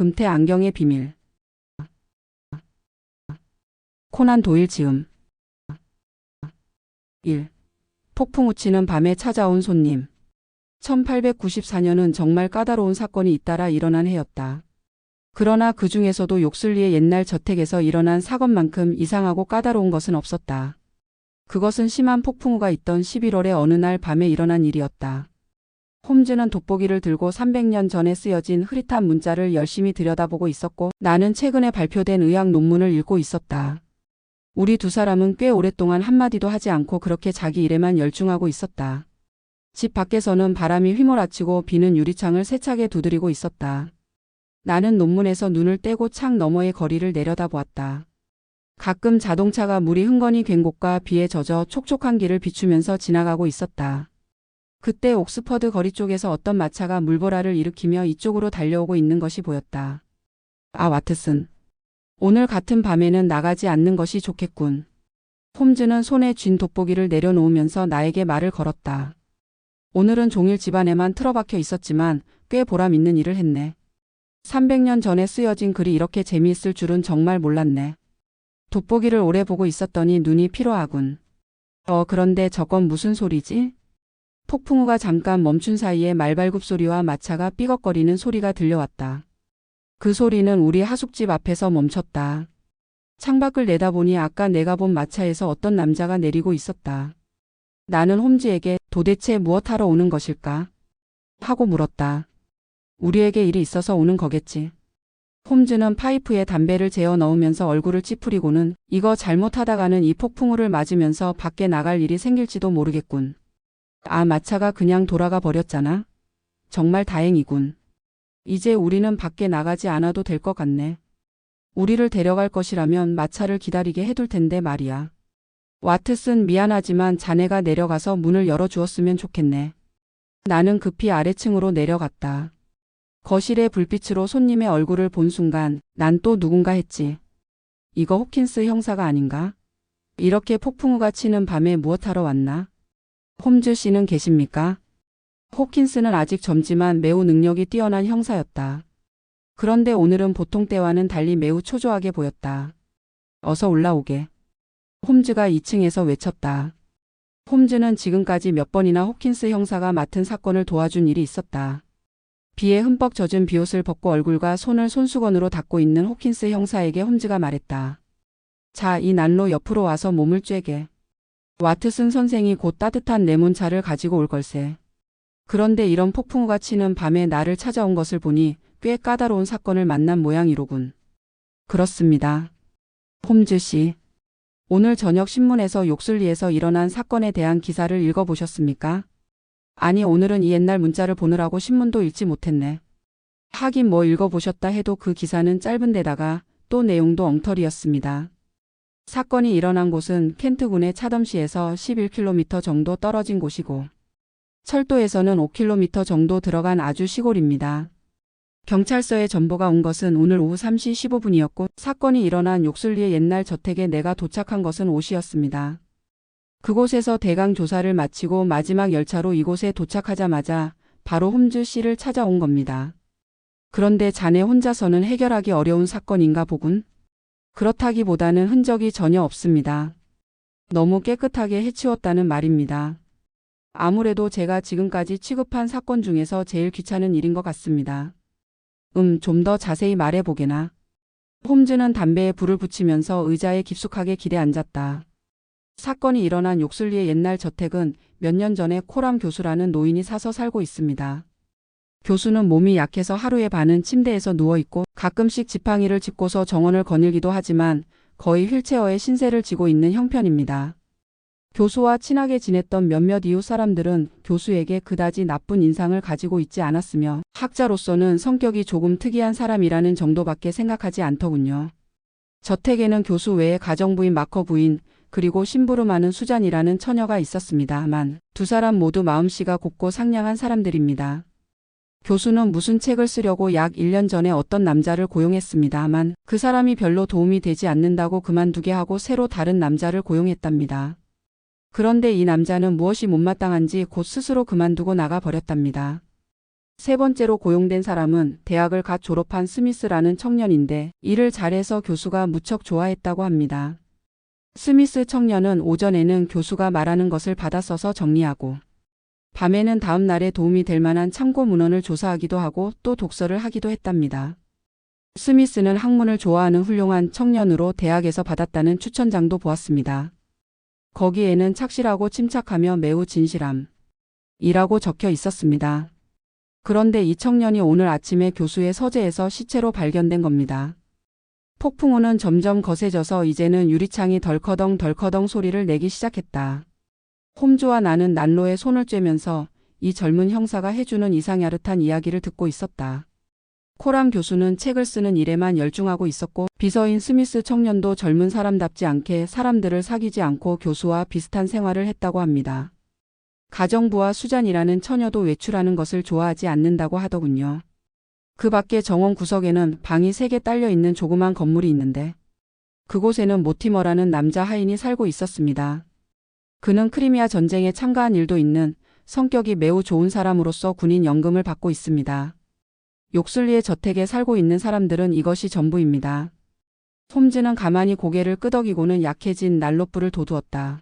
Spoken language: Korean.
금태 안경의 비밀. 코난 도일 지음. 1. 폭풍 우치는 밤에 찾아온 손님. 1894년은 정말 까다로운 사건이 잇따라 일어난 해였다. 그러나 그 중에서도 욕슬리의 옛날 저택에서 일어난 사건만큼 이상하고 까다로운 것은 없었다. 그것은 심한 폭풍우가 있던 11월의 어느 날 밤에 일어난 일이었다. 홈즈는 돋보기를 들고 300년 전에 쓰여진 흐릿한 문자를 열심히 들여다보고 있었고 나는 최근에 발표된 의학 논문을 읽고 있었다. 우리 두 사람은 꽤 오랫동안 한마디도 하지 않고 그렇게 자기 일에만 열중하고 있었다. 집 밖에서는 바람이 휘몰아치고 비는 유리창을 세차게 두드리고 있었다. 나는 논문에서 눈을 떼고 창 너머의 거리를 내려다보았다. 가끔 자동차가 물이 흥건히 갠 곳과 비에 젖어 촉촉한 길을 비추면서 지나가고 있었다. 그때 옥스퍼드 거리 쪽에서 어떤 마차가 물보라를 일으키며 이쪽으로 달려오고 있는 것이 보였다. 아, 와트슨. 오늘 같은 밤에는 나가지 않는 것이 좋겠군. 홈즈는 손에 쥔 돋보기를 내려놓으면서 나에게 말을 걸었다. 오늘은 종일 집안에만 틀어박혀 있었지만 꽤 보람 있는 일을 했네. 300년 전에 쓰여진 글이 이렇게 재미있을 줄은 정말 몰랐네. 돋보기를 오래 보고 있었더니 눈이 피로하군. 그런데 저건 무슨 소리지? 폭풍우가 잠깐 멈춘 사이에 말발굽 소리와 마차가 삐걱거리는 소리가 들려왔다. 그 소리는 우리 하숙집 앞에서 멈췄다. 창밖을 내다보니 아까 내가 본 마차에서 어떤 남자가 내리고 있었다. 나는 홈즈에게 도대체 무엇하러 오는 것일까? 하고 물었다. 우리에게 일이 있어서 오는 거겠지. 홈즈는 파이프에 담배를 재어 넣으면서 얼굴을 찌푸리고는 이거 잘못하다가는 이 폭풍우를 맞으면서 밖에 나갈 일이 생길지도 모르겠군. 아, 마차가 그냥 돌아가 버렸잖아. 정말 다행이군. 이제 우리는 밖에 나가지 않아도 될 것 같네. 우리를 데려갈 것이라면 마차를 기다리게 해둘 텐데 말이야. 와트슨, 미안하지만 자네가 내려가서 문을 열어주었으면 좋겠네. 나는 급히 아래층으로 내려갔다. 거실의 불빛으로 손님의 얼굴을 본 순간 난 또 누군가 했지. 이거 호킨스 형사가 아닌가? 이렇게 폭풍우가 치는 밤에 무엇하러 왔나? 홈즈 씨는 계십니까? 호킨스는 아직 젊지만 매우 능력이 뛰어난 형사였다. 그런데 오늘은 보통 때와는 달리 매우 초조하게 보였다. 어서 올라오게. 홈즈가 2층에서 외쳤다. 홈즈는 지금까지 몇 번이나 호킨스 형사가 맡은 사건을 도와준 일이 있었다. 비에 흠뻑 젖은 비옷을 벗고 얼굴과 손을 손수건으로 닦고 있는 호킨스 형사에게 홈즈가 말했다. 자, 이 난로 옆으로 와서 몸을 쬐게. 와트슨 선생이 곧 따뜻한 레몬차를 가지고 올 걸세. 그런데 이런 폭풍우가 치는 밤에 나를 찾아온 것을 보니 꽤 까다로운 사건을 만난 모양이로군. 그렇습니다. 홈즈 씨. 오늘 저녁 신문에서 욕슬리에서 일어난 사건에 대한 기사를 읽어보셨습니까? 아니, 오늘은 이 옛날 문자를 보느라고 신문도 읽지 못했네. 하긴 뭐 읽어보셨다 해도 그 기사는 짧은 데다가 또 내용도 엉터리였습니다. 사건이 일어난 곳은 켄트군의 차덤시에서 11km 정도 떨어진 곳이고 철도에서는 5km 정도 들어간 아주 시골입니다. 경찰서에 전보가 온 것은 오늘 오후 3시 15분이었고 사건이 일어난 욕슬리의 옛날 저택에 내가 도착한 것은 5시였습니다. 그곳에서 대강 조사를 마치고 마지막 열차로 이곳에 도착하자마자 바로 홈즈 씨를 찾아온 겁니다. 그런데 자네 혼자서는 해결하기 어려운 사건인가 보군? 그렇다기보다는 흔적이 전혀 없습니다. 너무 깨끗하게 해치웠다는 말입니다. 아무래도 제가 지금까지 취급한 사건 중에서 제일 귀찮은 일인 것 같습니다. 좀 더 자세히 말해보게나. 홈즈는 담배에 불을 붙이면서 의자에 깊숙하게 기대 앉았다. 사건이 일어난 욕슬리의 옛날 저택은 몇 년 전에 코람 교수라는 노인이 사서 살고 있습니다. 교수는 몸이 약해서 하루에 반은 침대에서 누워있고 가끔씩 지팡이를 짚고서 정원을 거닐기도 하지만 거의 휠체어에 신세를 지고 있는 형편입니다. 교수와 친하게 지냈던 몇몇 이웃 사람들은 교수에게 그다지 나쁜 인상을 가지고 있지 않았으며 학자로서는 성격이 조금 특이한 사람이라는 정도밖에 생각하지 않더군요. 저택에는 교수 외에 가정부인 마커 부인 그리고 심부름하는 수잔이라는 처녀가 있었습니다만 두 사람 모두 마음씨가 곱고 상냥한 사람들입니다. 교수는 무슨 책을 쓰려고 약 1년 전에 어떤 남자를 고용했습니다만 그 사람이 별로 도움이 되지 않는다고 그만두게 하고 새로 다른 남자를 고용했답니다. 그런데 이 남자는 무엇이 못마땅한지 곧 스스로 그만두고 나가 버렸답니다. 세 번째로 고용된 사람은 대학을 갓 졸업한 스미스라는 청년인데 일을 잘해서 교수가 무척 좋아했다고 합니다. 스미스 청년은 오전에는 교수가 말하는 것을 받아 써서 정리하고 밤에는 다음 날에 도움이 될 만한 참고 문헌을 조사하기도 하고 또 독서를 하기도 했답니다. 스미스는 학문을 좋아하는 훌륭한 청년으로 대학에서 받았다는 추천장도 보았습니다. 거기에는 착실하고 침착하며 매우 진실함 이라고 적혀 있었습니다. 그런데 이 청년이 오늘 아침에 교수의 서재에서 시체로 발견된 겁니다. 폭풍우는 점점 거세져서 이제는 유리창이 덜커덩 덜커덩 소리를 내기 시작했다. 홈즈와 나는 난로에 손을 쬐면서 이 젊은 형사가 해주는 이상야릇한 이야기를 듣고 있었다. 코람 교수는 책을 쓰는 일에만 열중하고 있었고 비서인 스미스 청년도 젊은 사람답지 않게 사람들을 사귀지 않고 교수와 비슷한 생활을 했다고 합니다. 가정부와 수잔이라는 처녀도 외출하는 것을 좋아하지 않는다고 하더군요. 그 밖에 정원 구석에는 방이 3개 딸려 있는 조그만 건물이 있는데 그곳에는 모티머라는 남자 하인이 살고 있었습니다. 그는 크리미아 전쟁에 참가한 일도 있는 성격이 매우 좋은 사람으로서 군인 연금을 받고 있습니다. 욕슬리의 저택에 살고 있는 사람들은 이것이 전부입니다. 홈즈는 가만히 고개를 끄덕이고는 약해진 난로불을 돋우었다.